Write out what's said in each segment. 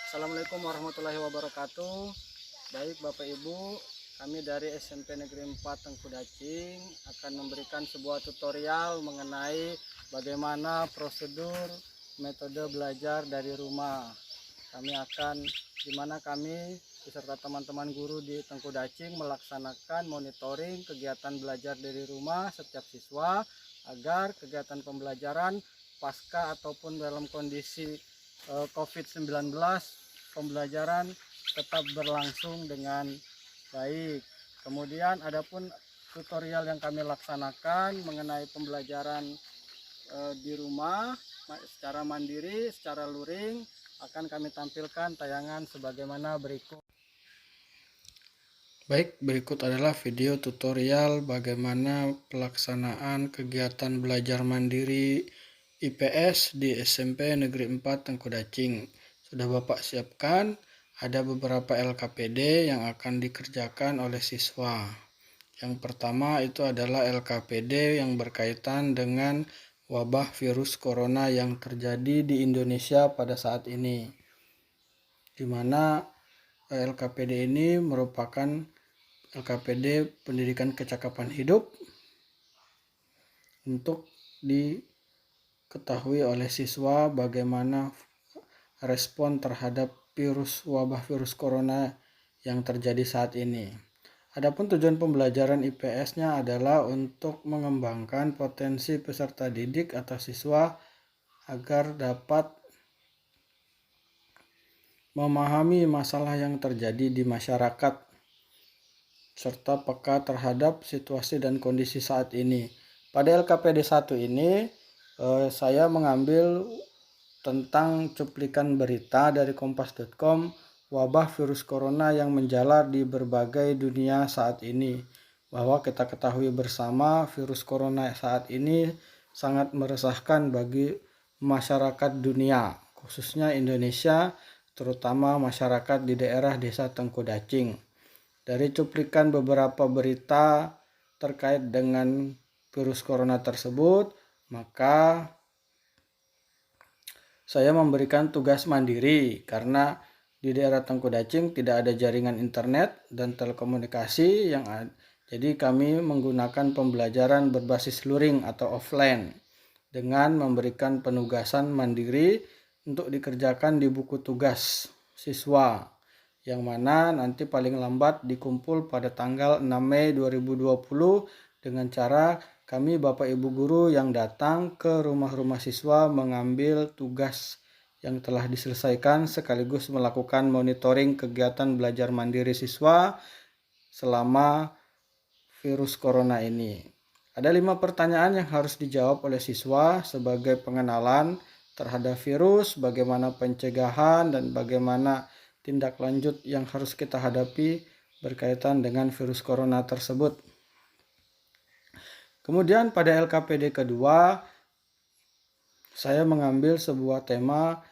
Assalamualaikum warahmatullahi wabarakatuh. Baik Bapak Ibu, kami dari SMP Negeri 4 Tengku Dacing akan memberikan sebuah tutorial mengenai bagaimana prosedur metode belajar dari rumah. Kami beserta teman-teman guru di Tengku Dacing melaksanakan monitoring kegiatan belajar dari rumah setiap siswa agar kegiatan pembelajaran pasca ataupun dalam kondisi COVID-19 pembelajaran tetap berlangsung dengan baik. Kemudian adapun tutorial yang kami laksanakan mengenai pembelajaran di rumah secara mandiri, secara luring akan kami tampilkan tayangan sebagaimana berikut. Baik, berikut adalah video tutorial bagaimana pelaksanaan kegiatan belajar mandiri IPS di SMP Negeri 4 Tengku Dacing. Sudah Bapak siapkan, ada beberapa LKPD yang akan dikerjakan oleh siswa. Yang pertama itu adalah LKPD yang berkaitan dengan wabah virus corona yang terjadi di Indonesia pada saat ini, di mana LKPD ini merupakan LKPD Pendidikan Kecakapan Hidup untuk diketahui oleh siswa bagaimana respon terhadap wabah virus corona yang terjadi saat ini. Adapun tujuan pembelajaran IPS-nya adalah untuk mengembangkan potensi peserta didik atau siswa agar dapat memahami masalah yang terjadi di masyarakat serta peka terhadap situasi dan kondisi saat ini. Pada LKPD 1 ini, saya mengambil tentang cuplikan berita dari kompas.com wabah virus corona yang menjalar di berbagai dunia saat ini. Bahwa kita ketahui bersama virus corona saat ini sangat meresahkan bagi masyarakat dunia, khususnya Indonesia, terutama masyarakat di daerah desa Tengku Dacing. Dari cuplikan beberapa berita terkait dengan virus corona tersebut, maka saya memberikan tugas mandiri karena di daerah Tengku Dacing tidak ada jaringan internet dan telekomunikasi yang ada. Jadi kami menggunakan pembelajaran berbasis luring atau offline dengan memberikan penugasan mandiri untuk dikerjakan di buku tugas siswa, yang mana nanti paling lambat dikumpul pada tanggal 6 Mei 2020 dengan cara kami Bapak Ibu Guru yang datang ke rumah-rumah siswa mengambil tugas yang telah diselesaikan sekaligus melakukan monitoring kegiatan belajar mandiri siswa selama virus corona ini. Ada 5 pertanyaan yang harus dijawab oleh siswa sebagai pengenalan terhadap virus, bagaimana pencegahan, dan bagaimana tindak lanjut yang harus kita hadapi berkaitan dengan virus corona tersebut. Kemudian pada LKPD kedua, saya mengambil sebuah tema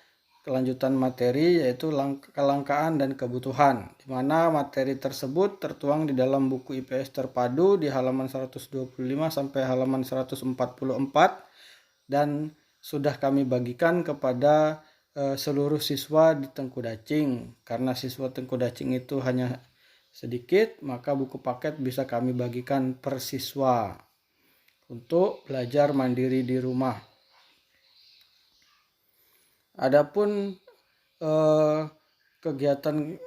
kelanjutan materi yaitu kelangkaan dan kebutuhan, di mana materi tersebut tertuang di dalam buku IPS terpadu di halaman 125 sampai halaman 144 dan sudah kami bagikan kepada seluruh siswa di Tengku Dacing. Karena siswa Tengku Dacing itu hanya sedikit, maka buku paket bisa kami bagikan per siswa untuk belajar mandiri di rumah. Adapun kegiatan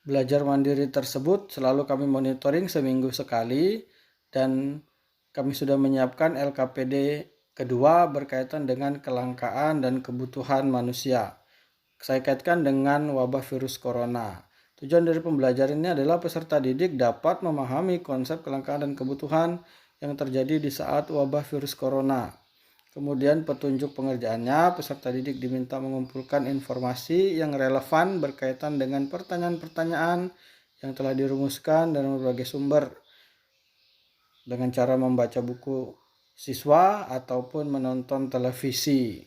belajar mandiri tersebut selalu kami monitoring seminggu sekali, dan kami sudah menyiapkan LKPD kedua berkaitan dengan kelangkaan dan kebutuhan manusia. Saya kaitkan dengan wabah virus corona. Tujuan dari pembelajaran ini adalah peserta didik dapat memahami konsep kelangkaan dan kebutuhan yang terjadi di saat wabah virus corona. Kemudian petunjuk pengerjaannya, peserta didik diminta mengumpulkan informasi yang relevan berkaitan dengan pertanyaan-pertanyaan yang telah dirumuskan dari berbagai sumber dengan cara membaca buku siswa ataupun menonton televisi.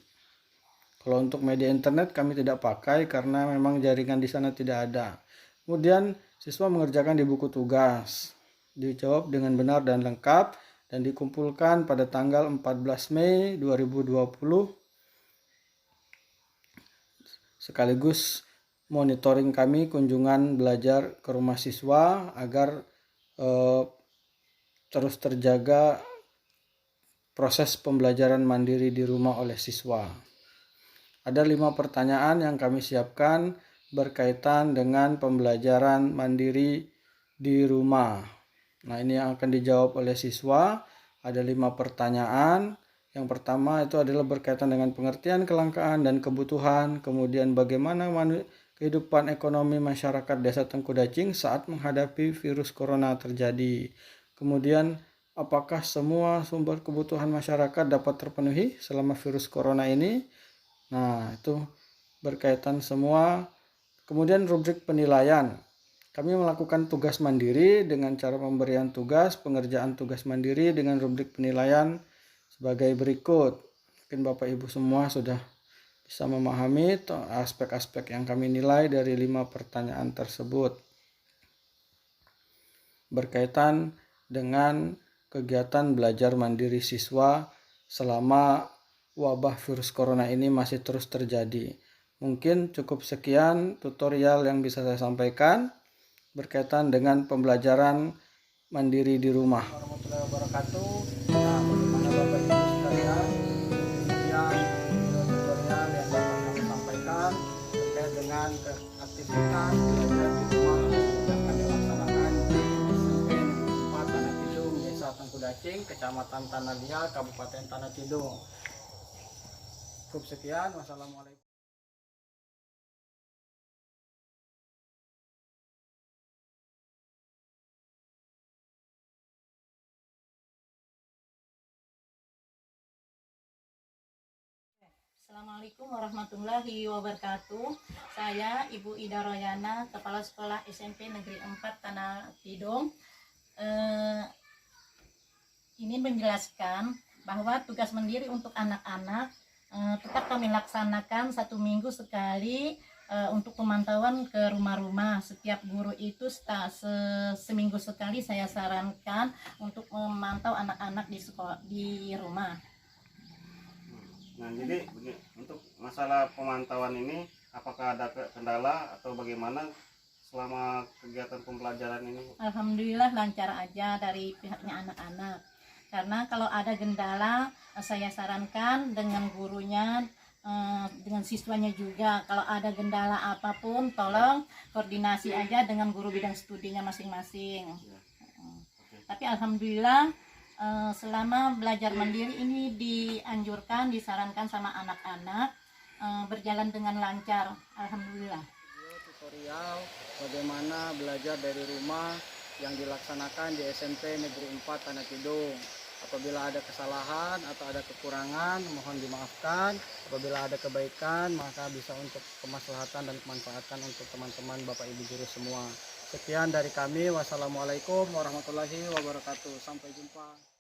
Kalau untuk media internet kami tidak pakai karena memang jaringan di sana tidak ada. Kemudian siswa mengerjakan di buku tugas, dijawab dengan benar dan lengkap dan dikumpulkan pada tanggal 14 Mei 2020 sekaligus monitoring kami kunjungan belajar ke rumah siswa agar terus terjaga proses pembelajaran mandiri di rumah oleh siswa. Ada 5 pertanyaan yang kami siapkan berkaitan dengan pembelajaran mandiri di rumah. Nah, ini yang akan dijawab oleh siswa. Ada 5 pertanyaan. Yang pertama itu adalah berkaitan dengan pengertian kelangkaan dan kebutuhan, kemudian bagaimana kehidupan ekonomi masyarakat Desa Tengku Dacing saat menghadapi virus corona terjadi. Kemudian apakah semua sumber kebutuhan masyarakat dapat terpenuhi selama virus corona ini? Nah, itu berkaitan semua. Kemudian rubrik penilaian. Kami melakukan tugas mandiri dengan cara pemberian tugas, pengerjaan tugas mandiri dengan rubrik penilaian sebagai berikut. Mungkin Bapak Ibu semua sudah bisa memahami aspek-aspek yang kami nilai dari 5 pertanyaan tersebut. Berkaitan dengan kegiatan belajar mandiri siswa selama wabah virus corona ini masih terus terjadi. Mungkin cukup sekian tutorial yang bisa saya sampaikan berkaitan dengan pembelajaran mandiri di rumah. Warahmatullahi wabarakatuh. Nah, bagaimana Bapak Ibu sekalian, yang tutorial yang dapat kami sampaikan terkait dengan aktivitas belajar di rumah yang kami laksanakan di SMP Negeri 4 Tanah Tidung, Desa Tengku Dacing, Kecamatan Tanah Liat, Kabupaten Tanah Tidung. Cukup sekian. Wassalamualaikum. Assalamualaikum warahmatullahi wabarakatuh. Saya Ibu Ida Royana, Kepala Sekolah SMP Negeri 4 Tanah Tidung. Ini menjelaskan bahwa tugas mandiri untuk anak-anak tetap kami laksanakan 1 minggu sekali untuk pemantauan ke rumah-rumah. Setiap guru itu seminggu sekali saya sarankan untuk memantau anak-anak di sekolah, di rumah. Nah, jadi untuk masalah pemantauan ini, apakah ada kendala atau bagaimana selama kegiatan pembelajaran ini? Alhamdulillah lancar aja dari pihaknya anak-anak. Karena kalau ada kendala, saya sarankan dengan gurunya, dengan siswanya juga. Kalau ada kendala apapun, tolong koordinasi aja dengan guru bidang studinya masing-masing. Ya. Tapi alhamdulillah selama belajar mandiri ini dianjurkan, disarankan sama anak-anak, berjalan dengan lancar, alhamdulillah. Tutorial bagaimana belajar dari rumah yang dilaksanakan di SMP Negeri 4 Tanah Tidung. Apabila ada kesalahan atau ada kekurangan, mohon dimaafkan. Apabila ada kebaikan, maka bisa untuk kemaslahatan dan kemanfaatan untuk teman-teman Bapak Ibu guru semua. Sekian dari kami. Wassalamualaikum warahmatullahi wabarakatuh. Sampai jumpa.